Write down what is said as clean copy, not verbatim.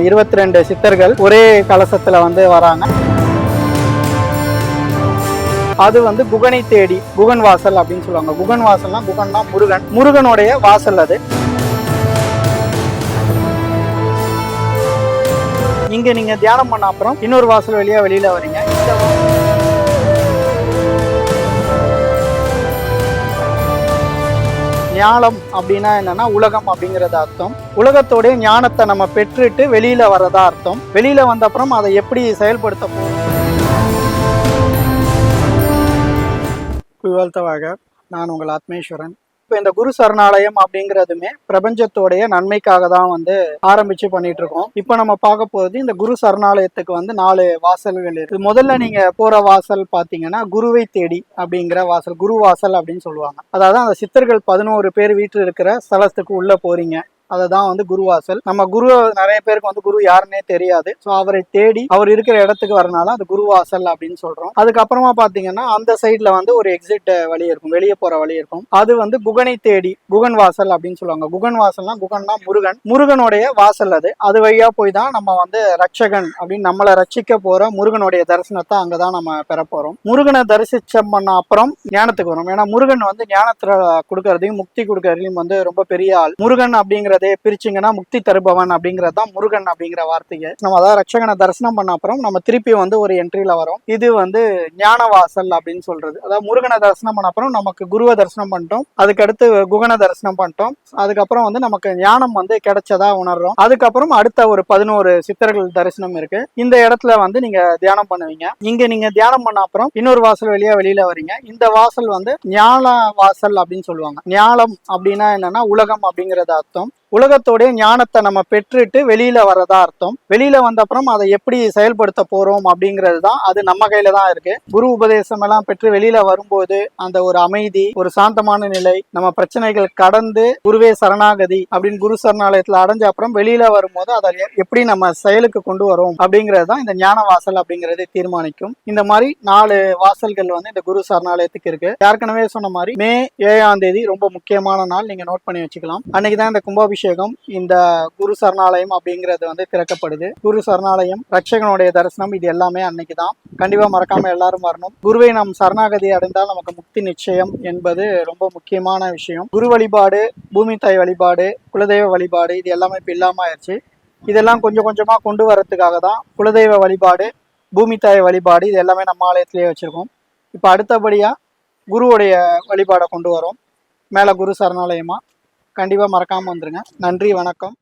22 சித்தர்கள் ஒரே கலசத்துல வந்து வராங்க. அது வந்து குகனை தேடி குகன் வாசல் அப்படின்னு சொல்லுவாங்க. குகன் வாசல்னா குகன்னா முருகன், முருகனுடைய வாசல் அது. இங்க நீங்க தியானம் பண்ண அப்புறம் இன்னொரு வாசல் வழியா வெளியில வரீங்க. ஞானம் அப்படின்னா என்னன்னா உலகம் அப்படிங்கறது அர்த்தம். உலகத்தோடைய ஞானத்தை நம்ம பெற்றுட்டு வெளியில வரதா அர்த்தம். வெளியில வந்த அப்புறம் அதை எப்படி செயல்படுத்த போறோம். குழந்தைவாக நான் உங்கள் ஆத்மேஸ்வரன். இப்போ இந்த குரு சரணாலயம் அப்படிங்கிறதுமே பிரபஞ்சத்தோடைய நன்மைக்காக தான் வந்து ஆரம்பிச்சு பண்ணிட்டு இருக்கோம். இப்போ நம்ம பார்க்க போறது இந்த குரு சரணாலயத்துக்கு வந்து 4 வாசல்கள் இருக்கு. முதல்ல நீங்க போற வாசல் பாத்தீங்கன்னா குருவை தேடி அப்படிங்கிற வாசல், குரு வாசல் அப்படின்னு சொல்லுவாங்க. அதாவது அந்த சித்தர்கள் 11 பேர் வீட்டில் இருக்கிற ஸ்தலத்துக்கு உள்ள போறீங்க. அதுதான் வந்து குருவாசல். நம்ம குரு நிறைய பேருக்கு வந்து குரு யாருன்னே தெரியாது. ஸோ அவரை தேடி அவர் இருக்கிற இடத்துக்கு வரனால அது குருவாசல் அப்படின்னு சொல்றோம். அதுக்கப்புறமா பாத்தீங்கன்னா அந்த சைட்ல வந்து ஒரு எக்ஸிட் வழி இருக்கும், வெளியே போற வழி இருக்கும். அது வந்து குகனை தேடி குகன் வாசல் அப்படின்னு சொல்லுவாங்க. குகன் வாசல்னா குகன்னா முருகன், முருகனுடைய வாசல் அது. அது வழியா போய் தான் நம்ம வந்து ரட்சகன் அப்படின்னு நம்மளை ரட்சிக்க போற முருகனுடைய தரிசனத்தை அங்கதான் நம்ம பெற போறோம். முருகனை தரிசிச்சம் பண்ண அப்புறம் ஞானத்துக்கு வரும். ஏன்னா முருகன் வந்து ஞானத்துல கொடுக்கறதையும் முக்தி கொடுக்கறதையும் வந்து ரொம்ப பெரிய ஆள். முருகன் அப்படிங்கிற பிரிச்சிங்கன்னா முக்தி தருபவன் அப்படிங்கிறது தான் முருகன் அப்படிங்கிற வார்த்தைக்கு நம்ம அதாவது ரட்சகனை தரிசனம் பண்ண அப்புறம் நம்ம திருப்பி வந்து ஒரு என்ட்ரியில வரும். இது வந்து ஞான வாசல் அப்படின்னு சொல்றது. அதாவது முருகனை தரிசனம் பண்ண அப்புறம் நமக்கு குருவை தரிசனம் பண்ணிட்டோம், அதுக்கடுத்து குகனை தரிசனம் பண்ணிட்டோம், அதுக்கப்புறம் வந்து நமக்கு ஞானம் வந்து கிடைச்சதா உணர்றோம். அதுக்கப்புறம் அடுத்த ஒரு 11 சித்தர்கள் தரிசனம் இருக்கு. இந்த இடத்துல வந்து நீங்க தியானம் பண்ணுவீங்க. இங்க நீங்க தியானம் பண்ண அப்புறம் இன்னொரு வாசல் வழியா வெளியில வரீங்க. இந்த வாசல் வந்து ஞான வாசல் அப்படின்னு சொல்லுவாங்க. ஞானம் அப்படின்னா என்னன்னா உலகம் அப்படிங்கறது அர்த்தம். உலகத்தோடைய ஞானத்தை நம்ம பெற்றுட்டு வெளியில வரதா அர்த்தம். வெளியில வந்த அப்புறம் அதை எப்படி செயல்படுத்த போறோம் அப்படிங்கிறது தான் அது நம்ம கையில தான் இருக்கு. குரு உபதேசம் எல்லாம் பெற்று வெளியில வரும்போது அந்த ஒரு அமைதி, ஒரு சாந்தமான நிலை, நம்ம பிரச்சனைகள் கடந்து குருவே சரணாகதி அப்படின்னு குரு சரணாலயத்துல அடைஞ்ச அப்புறம் வெளியில வரும்போது அதை எப்படி நம்ம செயலுக்கு கொண்டு வரோம் அப்படிங்கிறது தான் இந்த ஞான வாசல் அப்படிங்கறது தீர்மானிக்கும். இந்த மாதிரி 4 வாசல்கள் வந்து இந்த குரு சரணாலயத்துக்கு இருக்கு. ஏற்கனவே சொன்ன மாதிரி மே 7ஆம் தேதி ரொம்ப முக்கியமான நாள், நீங்க நோட் பண்ணி வச்சுக்கலாம். அன்னைக்குதான் இந்த கும்பாபிஷேகம், இந்த குரு சரணாலயம் அப்படிங்கிறது வந்து திறக்கப்படுது. குரு சரணாலயம், ரட்சகனுடைய தரிசனம், இது எல்லாமே அன்னைக்கு தான். கண்டிப்பா மறக்காம எல்லாரும் வரணும். குருவை நாம் சரணாகதி அடைந்தால் நமக்கு முக்தி நிச்சயம் என்பது ரொம்ப முக்கியமான விஷயம். குரு வழிபாடு, பூமி தாய் வழிபாடு, குலதெய்வ வழிபாடு, இது எல்லாமே இப்ப இல்லாம ஆயிடுச்சு. இதெல்லாம் கொஞ்சம் கொஞ்சமா கொண்டு வரதுக்காக தான் குலதெய்வ வழிபாடு, பூமி தாய் வழிபாடு, இது எல்லாமே நம்ம ஆலயத்திலேயே வச்சிருக்கோம். இப்ப அடுத்தபடியா குருவுடைய வழிபாடை கொண்டு வரோம். மேல குரு சரணாலயமா. கண்டிப்பா மறக்காம வந்துருங்க. நன்றி, வணக்கம்.